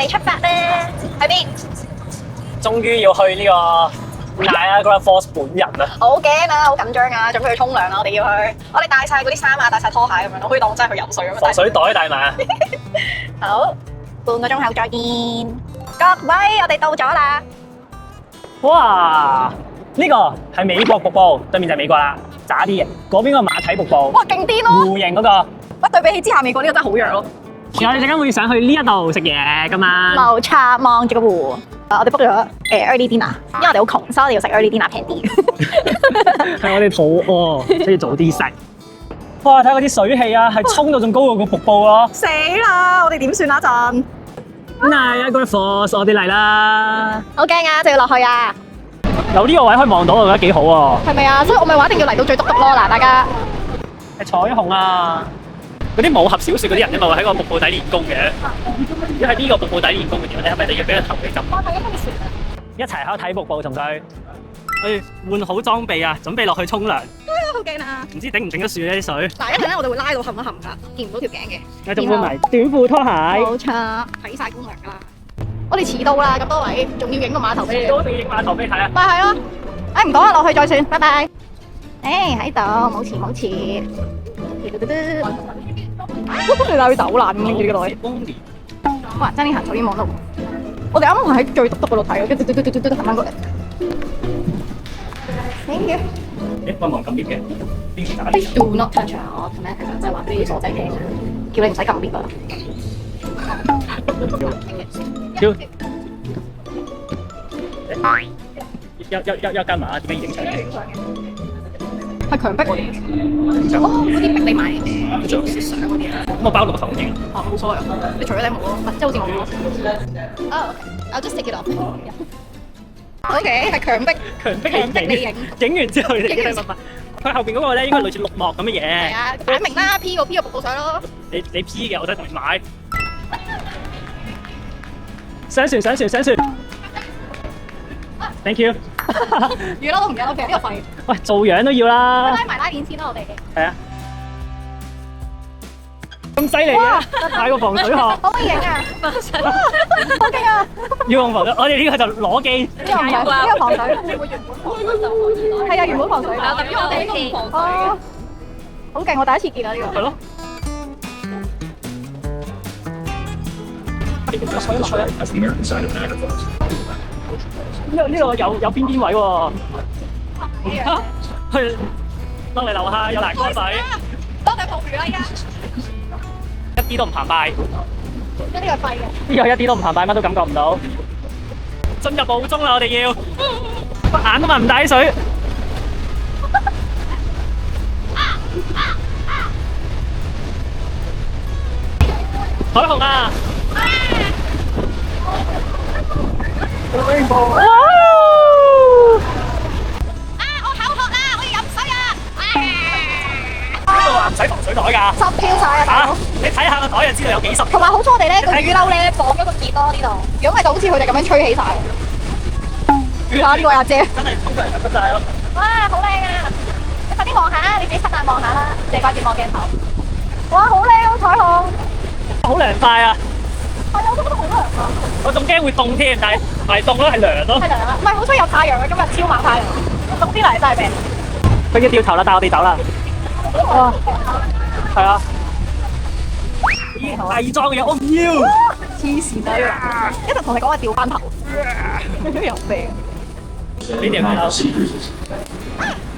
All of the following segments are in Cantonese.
備出發啦！去邊？終於要去呢個 Niagara Falls 本人啦！好驚啊，好緊張啊，準備去沖涼啦！我哋要去，我哋帶晒嗰啲衫啊，帶晒拖鞋咁樣，我可以當真係去游水咁樣。防水袋帶埋。好，半個鐘後再見。各位，我哋到咗啦！哇！呢個係美國瀑布，對面就係美國啦，渣啲嘅。嗰邊個馬蹄瀑布，哇，勁癲咯！弧形嗰個。喂，對比起之下，美國呢個真係好弱咯。我哋陣間會上去呢一度食嘢㗎嘛。冇錯，望住個湖。我哋 book 咗early dinner，因為我哋好窮，所以我哋要食 early dinner 平啲。係我哋肚餓，所以早啲食。哇！睇下嗰啲水氣啊，係衝到仲高過個瀑布咯。死啦！我哋點算啊？陣 Niagara Falls，我哋嚟啦！好驚啊！就要落去啊！有呢個位可以望到，我覺得幾好喎。係咪啊？所以我咪話一定要嚟到最篤篤咯！嗱，大家係彩虹啊！嗰啲武俠小説嗰啲人咧，咪會喺個瀑布底練功嘅。如果喺呢個瀑布底練功嘅時候，你係咪你要俾個頭你撳？我睇緊呢個船啊！一齊喺度睇瀑布，同佢去換好裝備啊，準備落去沖涼。好驚啊！唔知頂唔頂得住呢啲水？嗱，一陣咧我哋會拉到冚一冚㗎，見唔到條頸嘅。我仲換埋短褲拖鞋。冇錯，睇晒攻略㗎啦。我哋遲到啦，咁多位，仲要影個碼頭俾你。都仲要影碼頭俾你睇啊！咪係咯，唔講啦，落去再算，拜拜。喺度，冇遲冇遲。你帶佢走爛咁呢個袋。哇！爭啲行就已經望到。我哋啱啱係喺最篤篤嗰度睇，跟住行翻過嚟。Thank you。幫忙撳 lift 嘅，邊時打 Please do not touch 我同咩即係話俾啲傻仔聽，叫你唔使撳 lift 啊。要幹嘛？點解影相嘅？係強迫我哋。哦，嗰啲逼你買做相嗰啲啊。咁我包落個頭影。哦，冇所謂，你除咗頂帽咯，即係好似我咁。Oh, I'll just take it off. OK， 係強迫你影。影完之後你哋問佢後邊嗰個咧，應該類似綠幕咁嘅嘢。係啊，擺明啦，P 個瀑布相咯。你 P 嘅，我真係同你買。上船。Thank you。魚咯都唔記得，其實呢個廢。喂，做樣都要啦。拉埋拉鏈先啦，我哋。係啊。咁犀利嘅，買個防水殼。可唔可以影啊？好勁啊！要用防水，我哋呢個就攞機。呢個防水。係啊，原本防水。但係因為我哋呢個唔防水。好勁！我第一次見啊呢個。係咯。呢個有邊位喎？去落嚟樓下有欄杆水。多謝捕魚啦，依家。一啲都唔澎湃。呢個係廢嘅。呢個一啲都唔澎湃，乜都感覺唔到。進入霧中啦，我哋要眼都擘唔大啲水。海虹啊！哇！我口渴啦，我要飲水啊！呢個話唔使防水袋㗎。濕飄晒啊！大佬，你睇下個袋就知道有幾濕。同埋好彩我哋咧個雨褸咧綁咗個結咯呢度，如果唔係就好似佢哋咁樣吹起晒。睇下呢位阿姐，真係沖涼就出晒咯。哇，好靚啊！你快啲望下啦，你自己親眼望下啦，你掛住望鏡頭。哇，好靚啊彩虹！好涼快啊！係啊，我都覺得好涼啊！我仲驚會凍添，但係唔係凍咯，係涼咯。係涼啊！唔係好彩有太陽啊，今日超猛太陽，凍啲嚟真係病。佢要掉頭啦，帶我哋走啦。哇！係啊。偽裝嘅嘢我唔要。黐線啊！一陣同你講話掉翻頭，有病。呢條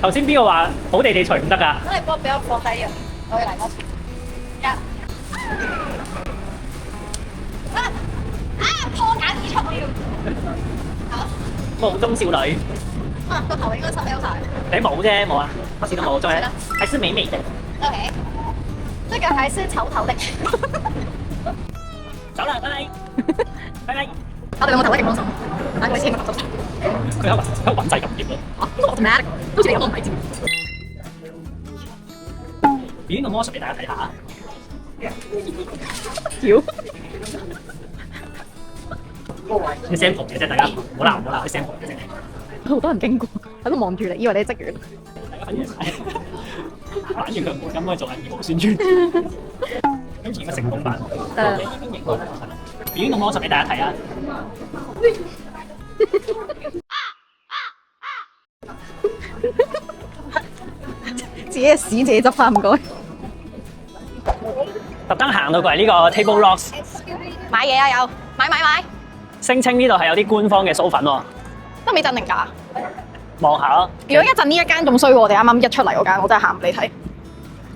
頭先邊個話好地地除唔得㗎？咁你幫我俾我放低啊！我要嚟多次。破繭而出我要。夢中少女。個頭應該濕咗晒。你冇啫，冇啊，乜事都冇，仲係還是美美的。OK，這個還是醜醜的。走啦，拜拜。拜拜。我哋兩個頭一勁幫手，眼鬼黐個頭手。佢喺揾掣咁掂咯。automatic，好似你咁唔係知。表演個魔術俾大家睇下。妖！你 sample 嘅啫，大家唔好鬧，佢 sample 嘅啫。好多人經過喺度望住你，以為你係職員。反而佢唔咁可以做緊義務宣傳。今次應該成功版。呢邊影過，表已經咁魔術俾大家睇啦。自己嘅屎自己執翻，唔該。特登行到過嚟呢個 Table Rocks， 買嘢啊，有買，聲稱呢度係有啲官方嘅酥粉喎，得未真定假？望下咯。如果一陣呢一間仲衰過我哋啱啱一出嚟嗰間，我真係喊俾你睇。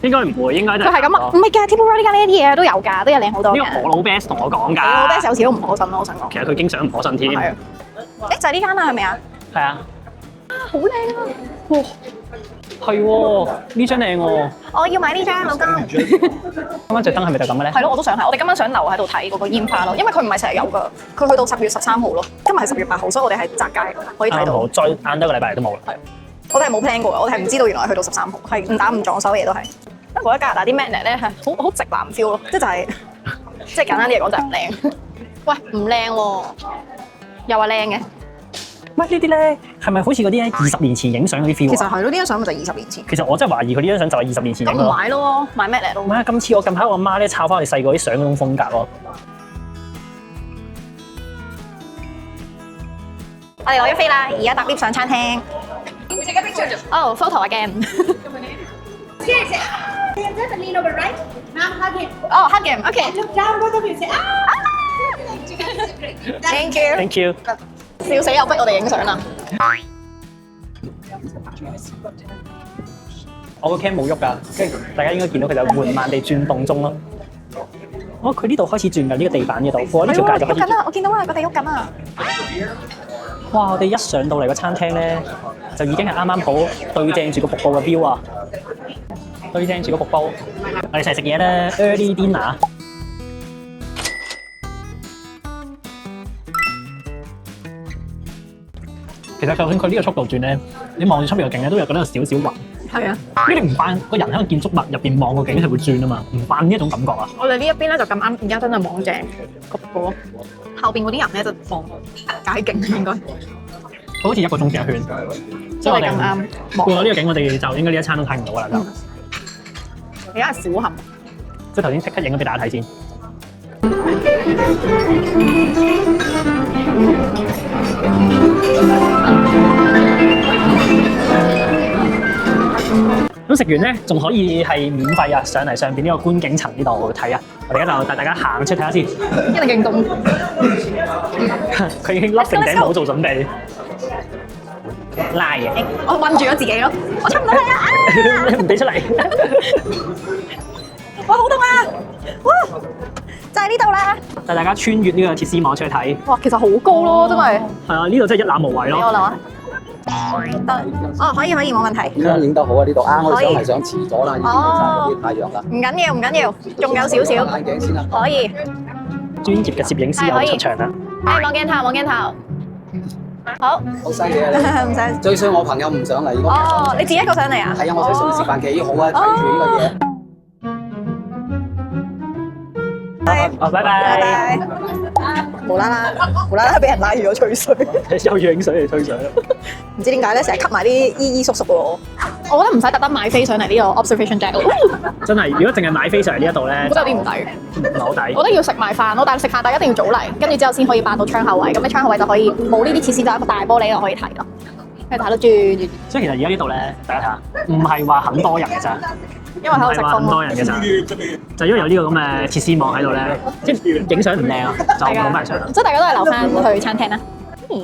應該唔會，應該都佢係咁啊，唔係㗎 Table Rock 呢間呢啲嘢都有㗎，都有靚好多嘅。呢個我老 best 同我講㗎。我 best 有時都唔可信咯，我想講。其實佢經常唔可信添。係啊。誒就係呢間啦，係咪啊？係啊。好靚啊！哇，係喎，呢張靚喎。我要買呢張老公。今晚着燈係咪就咁嘅咧？係咯，我都想睇。我哋今晚想留喺度睇嗰個煙花咯，因為佢唔係成日有㗎，佢去到10月13號咯。今日係10月8號，所以我哋係窄街可以睇到。好，再晏多個禮拜都冇啦。係，我哋係冇 plan 過，我哋係唔知道原來去到13號，係誤打誤撞，所有嘢都係。不過喺加拿大啲 magnet 咧係好直男 feel 咯，即係簡單啲嚟講就係唔靚。喂，唔靚喎，又話靚嘅。喂，呢啲咧係咪好似嗰啲咧20年前影相嗰啲 feel 啊？其實係咯，呢張相咪就係20年前。其實我真係懷疑佢呢張相就係20年前影咁唔咯。買咯，買 magnet 咯。唔係啊！今次我近排我阿媽咧抄翻我哋細個啲相嗰種風格咯。我哋攞咗飛啦，而家搭 lift 上餐廳。Oh, photo again. Seriously. Just lean over, right? Now hug him. Oh, hug him. Okay. Look down, both of you. Say, Thank you. Thank you。笑死又逼我哋影相啦。我個 cam 冇喐㗎，跟住大家應該見到佢就緩慢地轉動中咯。哦，佢呢度開始轉㗎，呢個地板呢度，我呢條界就開始轉。喐緊啦！我見到啊，個地喐緊啊！哇！我哋一上到嚟個餐廳咧，就已經係啱啱好對正住個瀑布嘅 view 啊，對正住個瀑布。我哋一齊食嘢咧 ，early dinner。其實就算佢呢個速度轉咧，你望住出面個景咧，都有覺得有少少暈。係啊，因為你唔慣個人喺個建築物入邊望個景係會轉啊嘛，唔慣呢一種感覺啊。我哋呢一邊咧就咁啱，而家真係望正個瀑布咯。後邊嗰啲人咧就望解景應該。好似一個鐘轉一圈，所以我哋咁啱過咗呢個景，我哋就應該呢一餐都睇唔到啦。就而家係小冚。即係頭先即刻影咗俾大家睇先。咁食完咧，仲可以係免費啊！上嚟上邊呢個觀景層呢度睇啊！我哋而家就帶大家行出睇下先。一定勁凍。佢已經笠定頂帽做準備，拉嘅。我韞住咗自己咯，我出唔到嚟啊！唔俾出嚟。哇，好凍啊！哇，就係呢度啦。帶大家穿越呢個鐵絲網出去睇。哇，其實好高咯，真係。係啊，呢度真係一覽無遺咯。俾我諗啊。得，哦，可以，冇問題。影得好啊！呢度啱，我哋想遲咗啦，已經曬啲太陽啦。唔緊要，仲有少少。眼鏡先啦。可以。專業嘅攝影師又出場啦。望鏡頭。好。好犀利啊！唔使。最衰我朋友唔上嚟。哦，你自己一個上嚟啊？係啊，我睇送示範幾好啊，睇住呢個嘢。好，拜拜。無啦啦俾人拉住咗吹水，又要影水嚟吹水。唔知點解咧，成日吸埋啲姨姨叔叔喎。我覺得唔使特登買飛上嚟呢個 observation deck 咯。真係，如果淨係買飛上嚟呢一度咧，我覺得有啲唔抵。唔係好抵。我覺得要食埋飯咯，但係食飯大家一定要早嚟，跟住之後先可以霸到窗口位。咁你窗口位就可以冇呢啲設施，就一個大玻璃就可以睇咯。跟住睇到轉。所以其實而家呢度咧，大家睇下，唔係話很多人嘅咋。因為喺度食風唔係話很多人嘅咋，就因為有呢個咁嘅鐵絲網喺度咧，即係影相唔靚啊，就冇埋相。即係大家都係留翻去餐廳啦。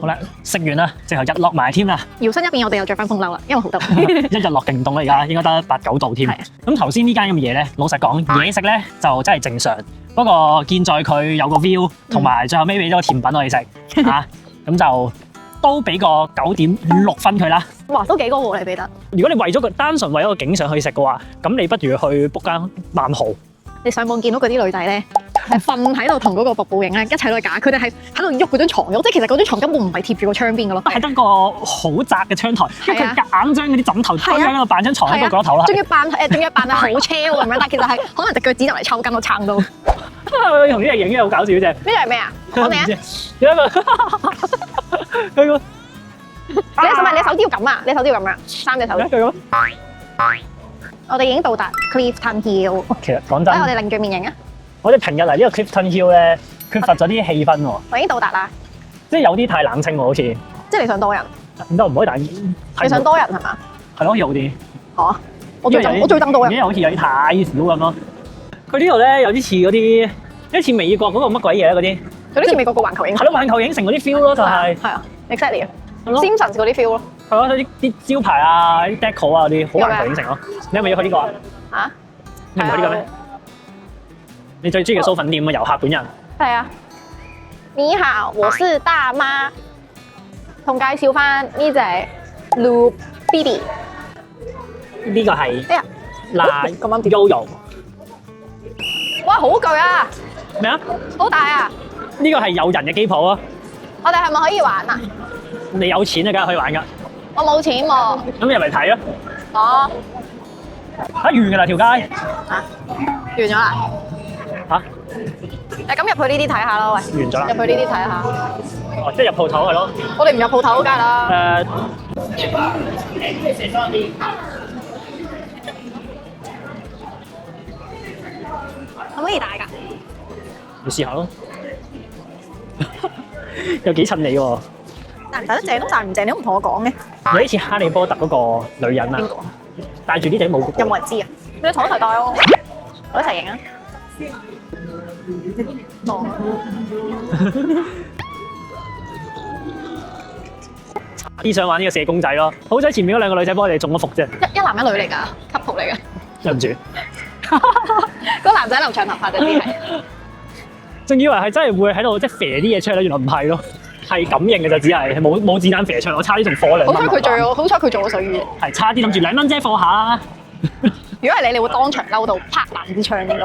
好啦，食完啦，最後日落埋添啦。搖身一變，我哋又着翻風褸啦，因為好凍。一日落勁凍啦，而家應該得8、9度添。咁頭先呢間咁嘅嘢咧，老實講，嘢食咧就真係正常。不過見在佢有個 view，同埋最後尾俾咗個甜品我哋食嚇，咁就都俾個9.6分佢啦。哇，都幾高喎，你俾得。如果你為咗個單純為咗個景上去食嘅話，咁你不如去 book 間萬豪。你上網見到嗰啲女仔咧，係瞓喺度同嗰個瀑布影咧，一齊都係假。佢哋係喺度喐嗰張床嘅，即係其實嗰張床根本唔係貼住個窗邊嘅咯，係得個好窄嘅窗台，跟住佢夾硬將嗰啲枕頭推喺度扮張床喺個角落頭啦。仲要扮係好超咁樣，但係其實係可能隻腳趾就嚟抽筋都撐到。同呢隻影嘅好搞笑啫。呢隻係咩啊？講你啊！有一個佢個，你手指要咁啊！你手指要咁樣，3隻手指。佢咁。我哋已經到達 Clifton Hill。其實講真，我哋擰住面影啊！我哋平日嚟呢個 Clifton Hill 咧，缺乏咗啲氣氛喎，我已經到達啦，即係有啲太冷清喎，好似即係你想多人，唔得唔可以但你想多人係嘛？係咯，有啲嚇，我最憎多人。而家好似有啲太少咁咯。佢呢度咧有啲似嗰啲，有啲似美國嗰個乜鬼嘢嗰啲，有啲似美國個環球影城。係咯，環球影城嗰啲 feel 咯，就係係啊 exactly 啊係咯，Simpsons 嗰啲 feel 咯。係咯，啲招牌啊、啲 deco 啊嗰啲，好環球影城咯。你係咪要去呢個啊？嚇？你唔去呢個咩？你最中意嘅酥粉店嘅遊客本人。係啊。你好，我是大媽。同介紹翻呢隻 Blue Baby。呢個係哎呀，辣咁啱跌 Yoyo 哇，好巨啊！咩啊？好大啊！呢個係有人嘅機鋪啊！我哋係咪可以玩啊？你有錢啊，梗係可以玩噶。我冇錢喎。咁入嚟睇啊！哦，完㗎啦條街。完咗啦。嚇？誒，咁入去呢啲睇下咯，喂。完咗啦入去呢啲睇下。哦，即係入鋪頭係咯。我哋唔入鋪頭梗係啦。可唔可以戴㗎？你試下咯。又幾襯你喎！戴唔戴得正都戴唔正，你都唔同我講嘅。有啲似哈利波特嗰個女人啊，戴住呢頂帽嗰個。有冇人知啊？你同我一齊戴咯，我一齊影啊！啲想玩呢個射公仔咯，好彩前面嗰兩個女仔幫我哋中咗伏啫。一男一女嚟㗎，couple 嚟㗎。對唔住，嗰個男仔留長頭髮嗰啲係。仲以為係真係會喺度即係射啲嘢出嚟咧，原來唔係咯，係感應嘅就只係冇子彈射出嚟，我差啲仲火2蚊。好彩佢做咗水魚。係差啲諗住2蚊啫，放下啦。如果係你，你會當場嬲到拍爛支槍應該。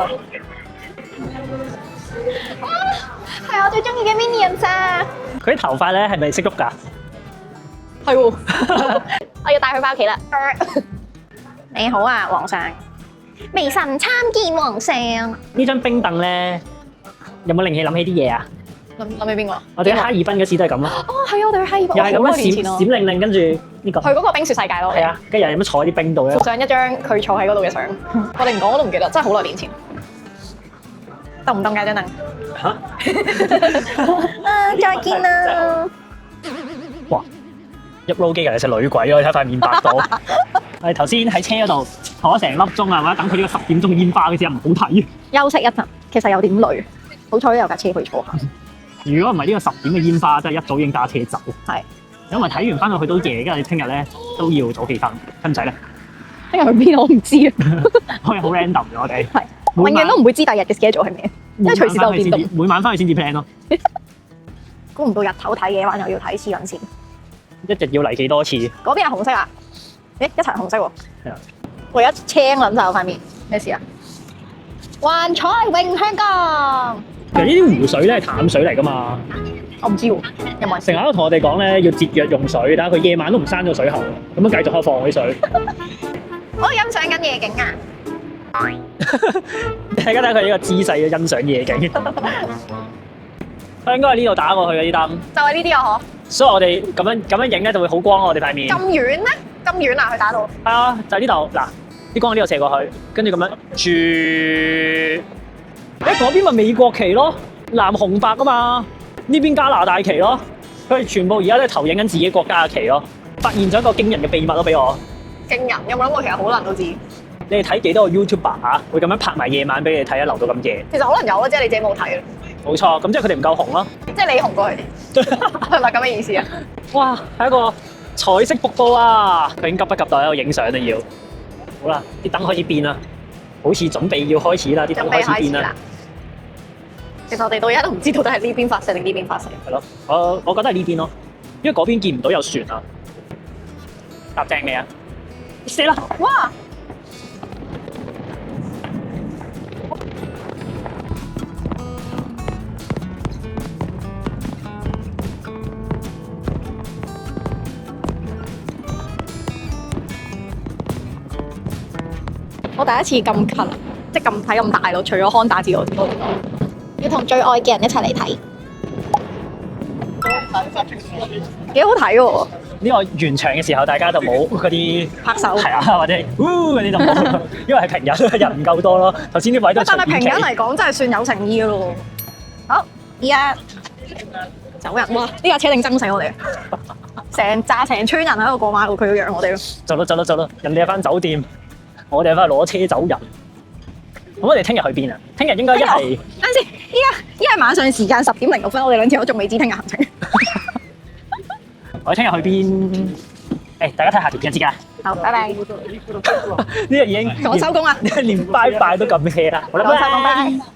係我最中意嘅 Minions 啊！佢啲頭髮咧係咪識喐㗎？係喎，我要帶佢翻屋企啦。你好啊，皇上。微臣參見皇上。呢張冰凳咧，有冇令你諗起啲嘢啊？諗起邊個？我哋喺哈爾濱嗰次都係咁咯。哦，係啊，我哋去哈爾濱，又係咁樣好多年前咯。閃靈靈，跟住呢個。去嗰個冰雪世界咯。係啊，跟住人咁樣坐喺啲冰度咧附。上一張佢坐喺嗰度嘅相。我哋唔講我都唔記得，真係好耐年前。得唔得㗎張凳？嚇！啊，再見啦！哇！入 roll 機嘅隻女鬼咯，你睇塊面白到。我哋頭先喺車嗰度坐咗成粒鐘啊，或者等佢呢個10點鐘嘅煙花嗰時唔好睇。休息一陣，其實有點累，好彩有架車可以坐下。如果唔係呢個10點嘅煙花，真係一早已經揸車走。係，因為睇完翻到去到夜，跟住你聽日咧都要早起身。跟仔咧，聽日去邊我唔知啊。可以好 random 嘅我哋。係，永遠都唔會知第日嘅 schedule 係咩，因為隨時都有變動。每晚翻去先至 plan 咯。估唔到日頭睇，夜晚又要睇黐緊線。一日要嚟幾多次？嗰邊係紅色啊？誒，一齊紅色喎。係啊。我而家青撚晒我塊面，咩事啊？幻彩詠香江。其實呢啲湖水咧係淡水嚟㗎嘛。我唔知喎，有冇人成日都同我哋講咧要節約用水，但係佢夜晚都唔閂咗水喉，咁樣繼續開放啲水。我欣賞緊夜景啊！大家睇佢呢個姿勢嘅欣賞夜景。佢應該喺呢度打過去嘅啲燈，就係呢啲啊，所以我哋咁樣影咧就會好光咯，我哋塊面。嗬！咁遠咩？咁遠啊？佢打到。係啊，就係呢度嗱，啲光喺呢度射過去，跟住咁樣住。嗰邊咪美國旗咯，藍紅白啊嘛。呢邊加拿大旗咯，佢哋全部而家都係投影緊自己國家嘅旗咯。發現咗一個驚人嘅秘密咯，俾我。驚人，有冇諗過其實好多人都知？你哋睇幾多個 YouTuber 嚇，會咁樣拍埋夜晚俾你睇啊，留到咁夜。其實可能有咯，即係你自己冇睇咯。冇錯，咁即係佢哋唔夠紅咯。即係你紅過佢哋，係咪咁嘅意思啊？哇，係一個彩色瀑布啊！佢已經急不及待喺度影相啦，要。好啦，啲燈開始變啦，好似準備要開始啦，啲燈開始變啦。其實我哋到而家都唔知到底係呢邊發射定呢邊發射。係咯，我覺得係呢邊咯，因為嗰邊見唔到有船啊。搭正未啊？死啦！哇！我第一次咁近，即係咁睇咁大咯，除咗康打之外，要同最愛嘅人一齊嚟睇，幾好睇喎！呢個完場嘅時候，大家就冇嗰啲拍手係啊，或者嗰啲就冇，因為係平日人唔夠多咯。頭先啲位都但係平日嚟講真係算有誠意嘅咯。好，而依家走人哇！呢架車定憎死我哋，成村人喺度過馬路，佢要讓我哋。走啦！人哋係翻酒店，我哋係翻攞車走人。咁我哋聽日去邊啊？聽日應該一係等陣先，依家係晚上時間10:06，我哋兩條都仲未知聽日行程。我哋聽日去邊？誒，大家睇下條片就知㗎啦。好，拜拜。呢個已經我收工啦，連拜拜都咁 hea 啦。好啦，我收工，拜拜。